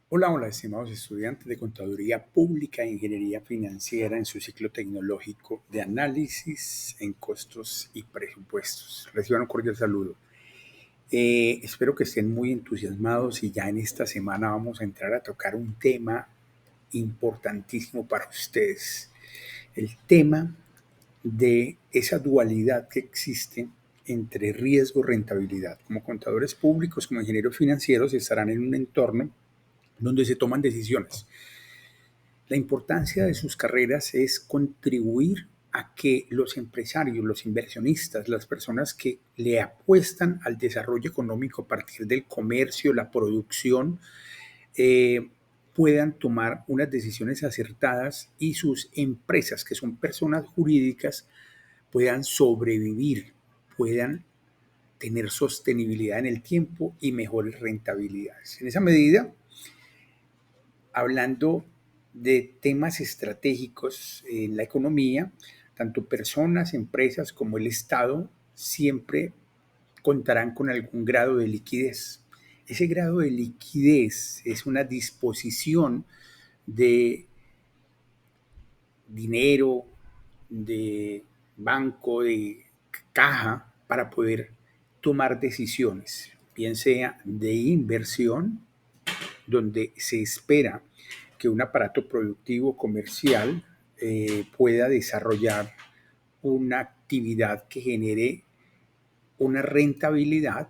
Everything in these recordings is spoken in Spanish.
Hola, hola, estimados estudiantes de Contaduría Pública e Ingeniería Financiera en su ciclo tecnológico de análisis en costos y presupuestos. Reciban un cordial saludo. Espero que estén muy entusiasmados y ya en esta semana vamos a entrar a tocar un tema importantísimo para ustedes. El tema de esa dualidad que existe entre riesgo y rentabilidad. Como contadores públicos, como ingenieros financieros, estarán en un entorno donde se toman decisiones. La importancia de sus carreras es contribuir a que los empresarios, los inversionistas, las personas que le apuestan al desarrollo económico a partir del comercio, la producción, eh, puedan tomar unas decisiones acertadas y sus empresas, que son personas jurídicas, puedan sobrevivir, puedan tener sostenibilidad en el tiempo y mejores rentabilidades. En esa medida, hablando de temas estratégicos en la economía, tanto personas, empresas como el Estado siempre contarán con algún grado de liquidez. Ese grado de liquidez es una disposición de dinero, de banco, de caja para poder tomar decisiones, bien sea de inversión, donde se espera que un aparato productivo comercial pueda desarrollar una actividad que genere una rentabilidad,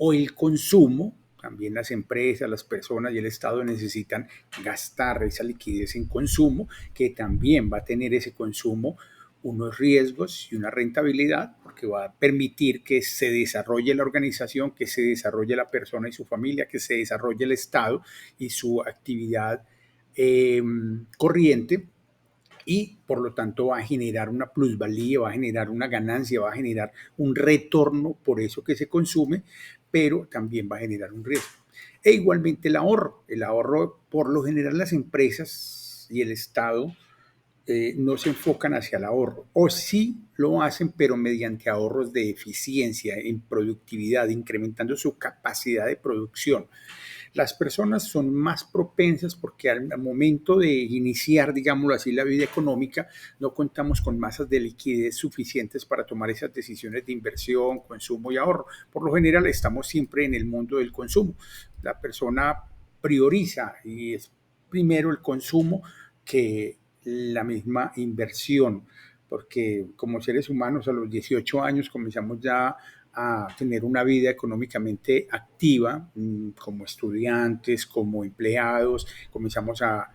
o el consumo. También las empresas, las personas y el Estado necesitan gastar esa liquidez en consumo, que también va a tener ese consumo unos riesgos y una rentabilidad, porque va a permitir que se desarrolle la organización, que se desarrolle la persona y su familia, que se desarrolle el Estado y su actividad eh, corriente, y por lo tanto va a generar una plusvalía, va a generar una ganancia, va a generar un retorno por eso que se consume, pero también va a generar un riesgo. E igualmente el ahorro por lo general las empresas y el Estado no se enfocan hacia el ahorro, o sí lo hacen, pero mediante ahorros de eficiencia, en productividad, incrementando su capacidad de producción. Las personas son más propensas porque al momento de iniciar, digámoslo así, la vida económica, no contamos con masas de liquidez suficientes para tomar esas decisiones de inversión, consumo y ahorro. Por lo general estamos siempre en el mundo del consumo. La persona prioriza y es primero el consumo que la misma inversión, porque como seres humanos a los 18 años comenzamos ya a tener una vida económicamente activa, como estudiantes, como empleados, comenzamos a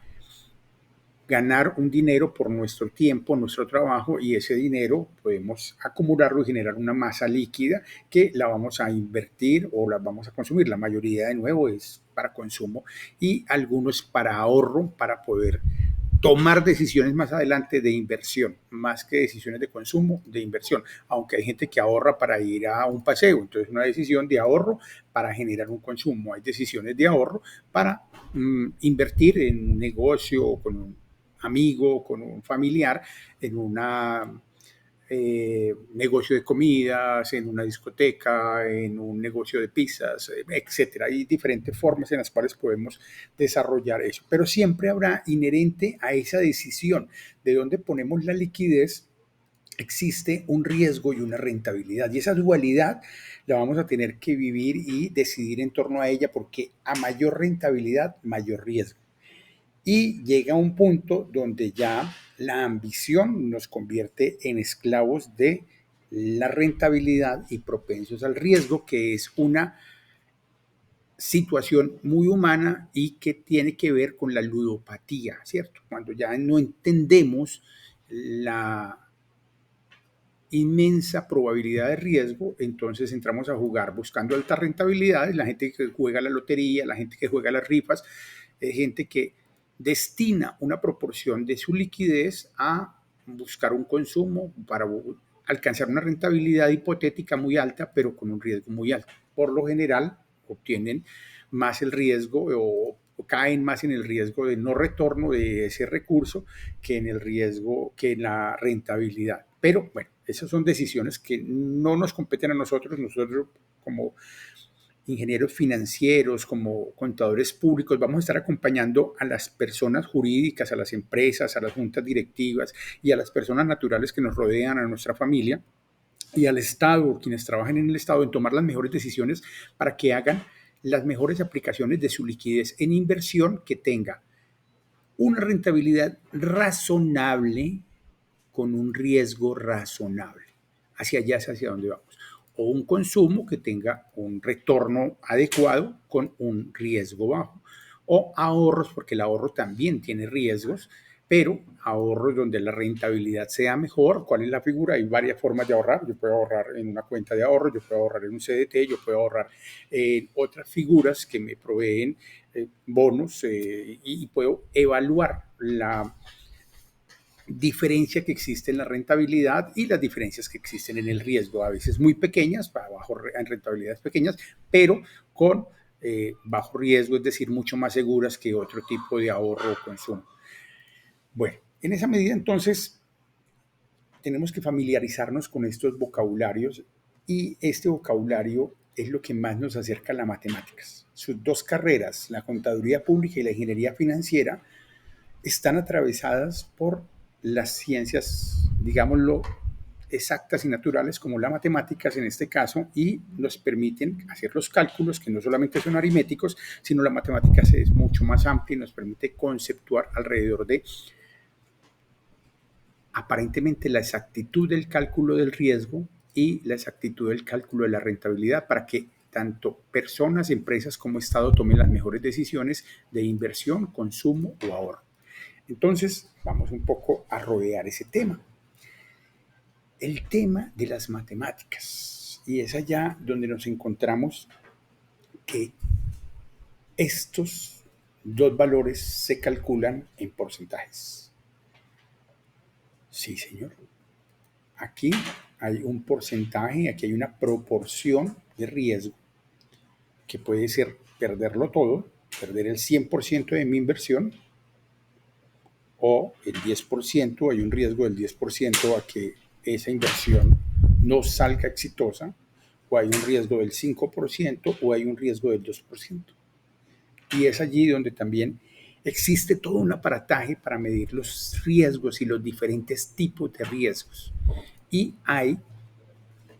ganar un dinero por nuestro tiempo, nuestro trabajo, y ese dinero podemos acumularlo y generar una masa líquida que la vamos a invertir o la vamos a consumir. La mayoría, de nuevo, es para consumo y algunos para ahorro, para poder tomar decisiones más adelante de inversión, más que decisiones de consumo, de inversión, aunque hay gente que ahorra para ir a un paseo, entonces una decisión de ahorro para generar un consumo, hay decisiones de ahorro para invertir en un negocio, con un amigo, con un familiar, en una negocio de comidas, en una discoteca, en un negocio de pizzas, etcétera. Hay diferentes formas en las cuales podemos desarrollar eso, pero siempre habrá inherente a esa decisión de dónde ponemos la liquidez, existe un riesgo y una rentabilidad. Y esa dualidad la vamos a tener que vivir y decidir en torno a ella, porque a mayor rentabilidad, mayor riesgo. Y llega un punto donde ya la ambición nos convierte en esclavos de la rentabilidad y propensos al riesgo, que es una situación muy humana y que tiene que ver con la ludopatía, ¿cierto? Cuando ya no entendemos la inmensa probabilidad de riesgo, entonces entramos a jugar buscando altas rentabilidades, la gente que juega la lotería, la gente que juega las rifas, gente que destina una proporción de su liquidez a buscar un consumo para alcanzar una rentabilidad hipotética muy alta, pero con un riesgo muy alto. Por lo general, obtienen más el riesgo o caen más en el riesgo de no retorno de ese recurso que en el riesgo, que en la rentabilidad. Pero bueno, esas son decisiones que no nos competen a nosotros como ingenieros financieros, como contadores públicos, vamos a estar acompañando a las personas jurídicas, a las empresas, a las juntas directivas y a las personas naturales que nos rodean, a nuestra familia y al Estado, quienes trabajan en el Estado, en tomar las mejores decisiones para que hagan las mejores aplicaciones de su liquidez en inversión que tenga una rentabilidad razonable con un riesgo razonable. Hacia allá es hacia donde vamos. O un consumo que tenga un retorno adecuado con un riesgo bajo. O ahorros, porque el ahorro también tiene riesgos, pero ahorros donde la rentabilidad sea mejor. ¿Cuál es la figura? Hay varias formas de ahorrar. Yo puedo ahorrar en una cuenta de ahorro, yo puedo ahorrar en un CDT, yo puedo ahorrar en otras figuras que me proveen bonos y puedo evaluar la diferencia que existe en la rentabilidad y las diferencias que existen en el riesgo, a veces muy pequeñas, en rentabilidades pequeñas, pero con bajo riesgo, es decir, mucho más seguras que otro tipo de ahorro o consumo. Bueno, en esa medida entonces tenemos que familiarizarnos con estos vocabularios y este vocabulario es lo que más nos acerca a las matemáticas. Sus dos carreras, la contaduría pública y la ingeniería financiera, están atravesadas por las ciencias, digámoslo, exactas y naturales, como las matemáticas en este caso, y nos permiten hacer los cálculos que no solamente son aritméticos, sino la matemática es mucho más amplia y nos permite conceptuar alrededor de aparentemente la exactitud del cálculo del riesgo y la exactitud del cálculo de la rentabilidad para que tanto personas, empresas como Estado tomen las mejores decisiones de inversión, consumo o ahorro. Entonces, vamos un poco a rodear ese tema. El tema de las matemáticas. Y es allá donde nos encontramos que estos dos valores se calculan en porcentajes. Sí, señor. Aquí hay un porcentaje, aquí hay una proporción de riesgo que puede ser perderlo todo, perder el 100% de mi inversión o el 10%, hay un riesgo del 10% a que esa inversión no salga exitosa, o hay un riesgo del 5% o hay un riesgo del 2%. Y es allí donde también existe todo un aparataje para medir los riesgos y los diferentes tipos de riesgos. Y hay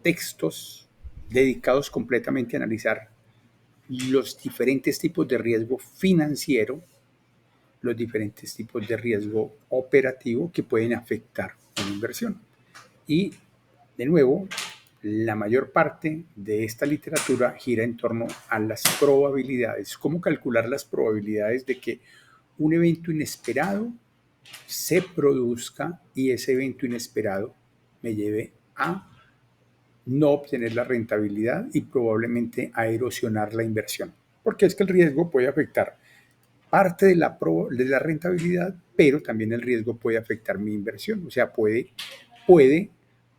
textos dedicados completamente a analizar los diferentes tipos de riesgo financiero, los diferentes tipos de riesgo operativo que pueden afectar una inversión. Y, de nuevo, la mayor parte de esta literatura gira en torno a las probabilidades, cómo calcular las probabilidades de que un evento inesperado se produzca y ese evento inesperado me lleve a no obtener la rentabilidad y probablemente a erosionar la inversión. Porque es que el riesgo puede afectar parte de la rentabilidad, pero también el riesgo puede afectar mi inversión, o sea, puede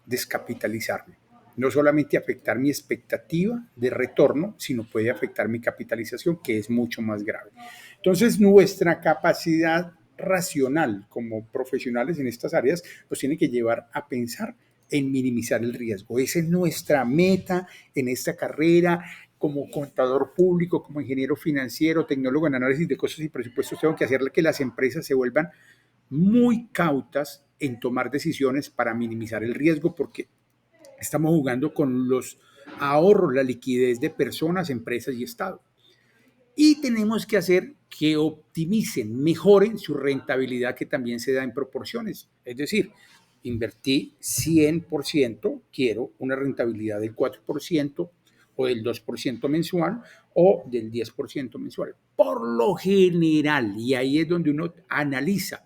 descapitalizarme. No solamente afectar mi expectativa de retorno, sino puede afectar mi capitalización, que es mucho más grave. Entonces, nuestra capacidad racional como profesionales en estas áreas nos tiene que llevar a pensar en minimizar el riesgo. Esa es nuestra meta en esta carrera. Como contador público, como ingeniero financiero, tecnólogo en análisis de costos y presupuestos, tengo que hacerle que las empresas se vuelvan muy cautas en tomar decisiones para minimizar el riesgo, porque estamos jugando con los ahorros, la liquidez de personas, empresas y Estado. Y tenemos que hacer que optimicen, mejoren su rentabilidad, que también se da en proporciones. Es decir, invertí 100%, quiero una rentabilidad del 4% o del 2% mensual o del 10% mensual. Por lo general, y ahí es donde uno analiza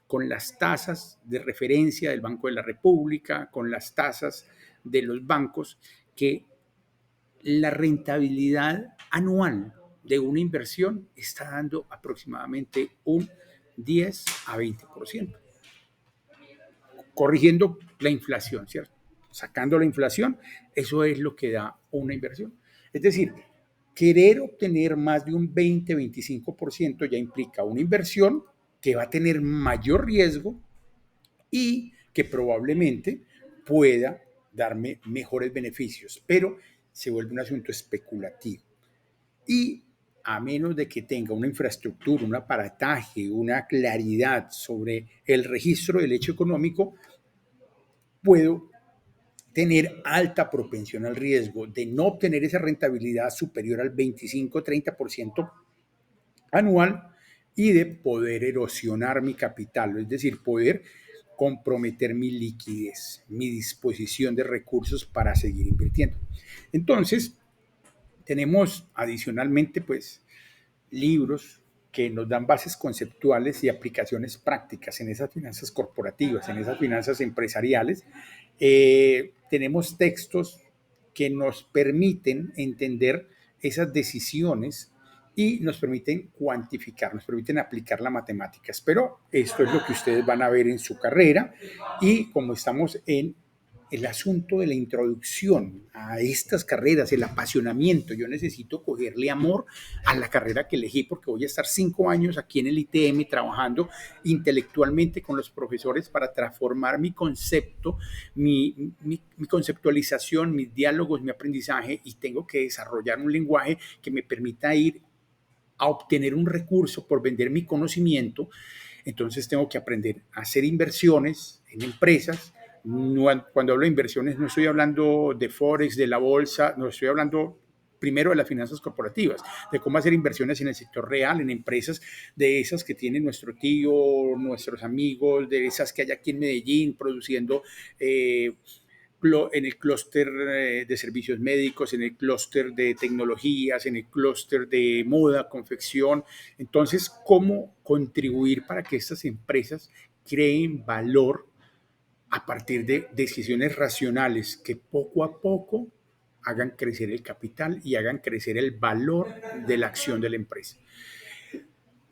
con las tasas de referencia del Banco de la República, con las tasas de los bancos, que la rentabilidad anual de una inversión está dando aproximadamente un 10 a 20%, corrigiendo la inflación, ¿cierto? Sacando la inflación, eso es lo que da una inversión. Es decir, querer obtener más de un 20-25% ya implica una inversión que va a tener mayor riesgo y que probablemente pueda darme mejores beneficios, pero se vuelve un asunto especulativo. y a menos de que tenga una infraestructura, un aparataje, una claridad sobre el registro del hecho económico, puedo tener alta propensión al riesgo de no obtener esa rentabilidad superior al 25-30% anual y de poder erosionar mi capital, es decir, poder comprometer mi liquidez, mi disposición de recursos para seguir invirtiendo. Entonces, tenemos adicionalmente, pues, libros que nos dan bases conceptuales y aplicaciones prácticas en esas finanzas corporativas, en esas finanzas empresariales. Tenemos textos que nos permiten entender esas decisiones y nos permiten cuantificar, nos permiten aplicar las matemáticas. Pero esto es lo que ustedes van a ver en su carrera y como estamos en el asunto de la introducción a estas carreras, el apasionamiento. Yo necesito cogerle amor a la carrera que elegí porque voy a estar 5 años aquí en el ITM trabajando intelectualmente con los profesores para transformar mi concepto, mi conceptualización, mis diálogos, mi aprendizaje y tengo que desarrollar un lenguaje que me permita ir a obtener un recurso por vender mi conocimiento. Entonces tengo que aprender a hacer inversiones en empresas. Cuando hablo de inversiones no estoy hablando de Forex, de la bolsa, no estoy hablando primero de las finanzas corporativas, de cómo hacer inversiones en el sector real, en empresas de esas que tiene nuestro tío, nuestros amigos, de esas que hay aquí en Medellín produciendo en el clúster de servicios médicos, en el clúster de tecnologías, en el clúster de moda, confección. Entonces, ¿cómo contribuir para que estas empresas creen valor a partir de decisiones racionales que poco a poco hagan crecer el capital y hagan crecer el valor de la acción de la empresa?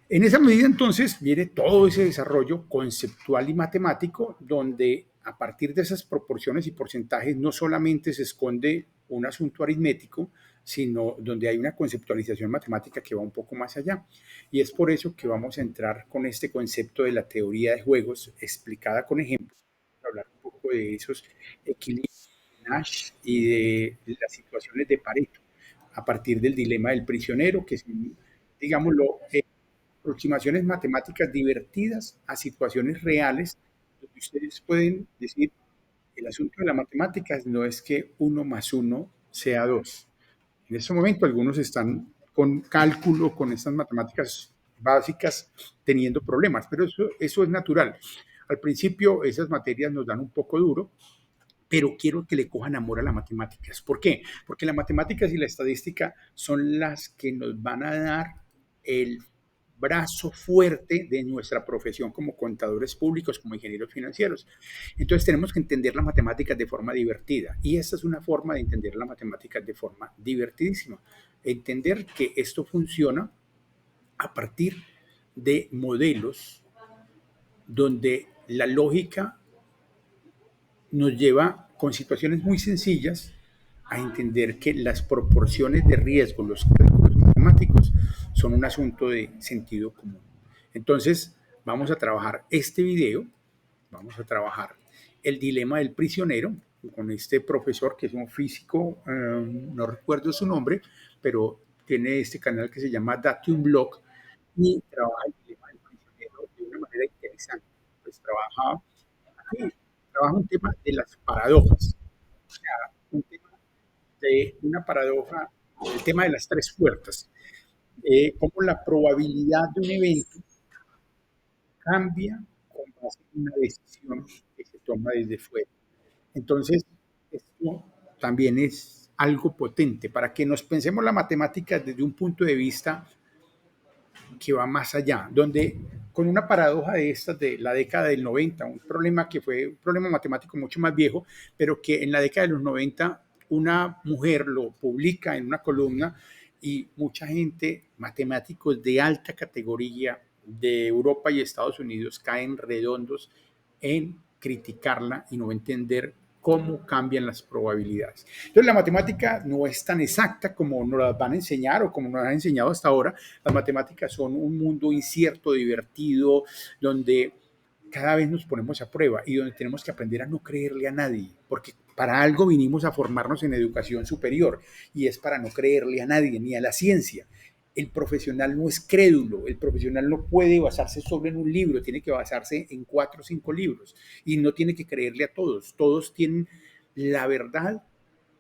En esa medida, entonces, viene todo ese desarrollo conceptual y matemático, donde a partir de esas proporciones y porcentajes no solamente se esconde un asunto aritmético, sino donde hay una conceptualización matemática que va un poco más allá. Y es por eso que vamos a entrar con este concepto de la teoría de juegos explicada con ejemplos, para hablar un poco de esos equilibrios de Nash y de las situaciones de Pareto, a partir del dilema del prisionero, que es, digámoslo, aproximaciones matemáticas divertidas a situaciones reales, donde ustedes pueden decir, el asunto de las matemáticas no es que 1 más 1 sea 2. En este momento algunos están con cálculo, con estas matemáticas básicas, teniendo problemas, pero eso es natural. Al principio esas materias nos dan un poco duro, pero quiero que le cojan amor a las matemáticas. ¿Por qué? Porque las matemáticas y la estadística son las que nos van a dar el brazo fuerte de nuestra profesión como contadores públicos, como ingenieros financieros. Entonces tenemos que entender las matemáticas de forma divertida y esta es una forma de entender las matemáticas de forma divertidísima. Entender que esto funciona a partir de modelos donde la lógica nos lleva con situaciones muy sencillas a entender que las proporciones de riesgo, los cálculos matemáticos, son un asunto de sentido común. Entonces, vamos a trabajar este video, vamos a trabajar el dilema del prisionero con este profesor que es un físico, no recuerdo su nombre, pero tiene este canal que se llama Date un Blog y trabaja el dilema del prisionero de una manera interesante. Pues trabaja un tema de las paradojas, o sea, un tema de una paradoja, el tema de las tres puertas, cómo la probabilidad de un evento cambia con base en una decisión que se toma desde fuera. Entonces, esto también es algo potente para que nos pensemos la matemática desde un punto de vista que va más allá, donde con una paradoja de estas de la década del 90, un problema que fue un problema matemático mucho más viejo, pero que en la década de los 90 una mujer lo publica en una columna y mucha gente, matemáticos de alta categoría de Europa y Estados Unidos, caen redondos en criticarla y no entender cómo cambian las probabilidades. Entonces, la matemática no es tan exacta como nos la van a enseñar o como nos han enseñado hasta ahora. Las matemáticas son un mundo incierto, divertido, donde cada vez nos ponemos a prueba y donde tenemos que aprender a no creerle a nadie, porque Para algo vinimos a formarnos en educación superior y es para no creerle a nadie ni a la ciencia. El profesional no es crédulo, el profesional no puede basarse solo en un libro, tiene que basarse en 4 o 5 libros y no tiene que creerle a todos. Todos tienen la verdad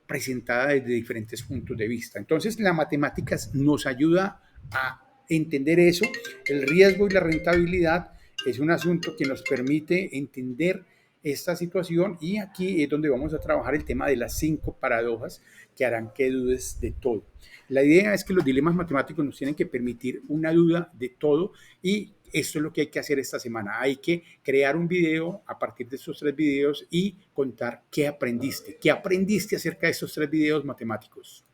presentada desde diferentes puntos de vista. Entonces, la matemáticas nos ayuda a entender eso. El riesgo y la rentabilidad es un asunto que nos permite entender esta situación y aquí es donde vamos a trabajar el tema de las 5 paradojas que harán que dudes de todo. La idea es que los dilemas matemáticos nos tienen que permitir una duda de todo y esto es lo que hay que hacer esta semana. Hay que crear un video a partir de estos 3 videos y contar qué aprendiste acerca de estos 3 videos matemáticos.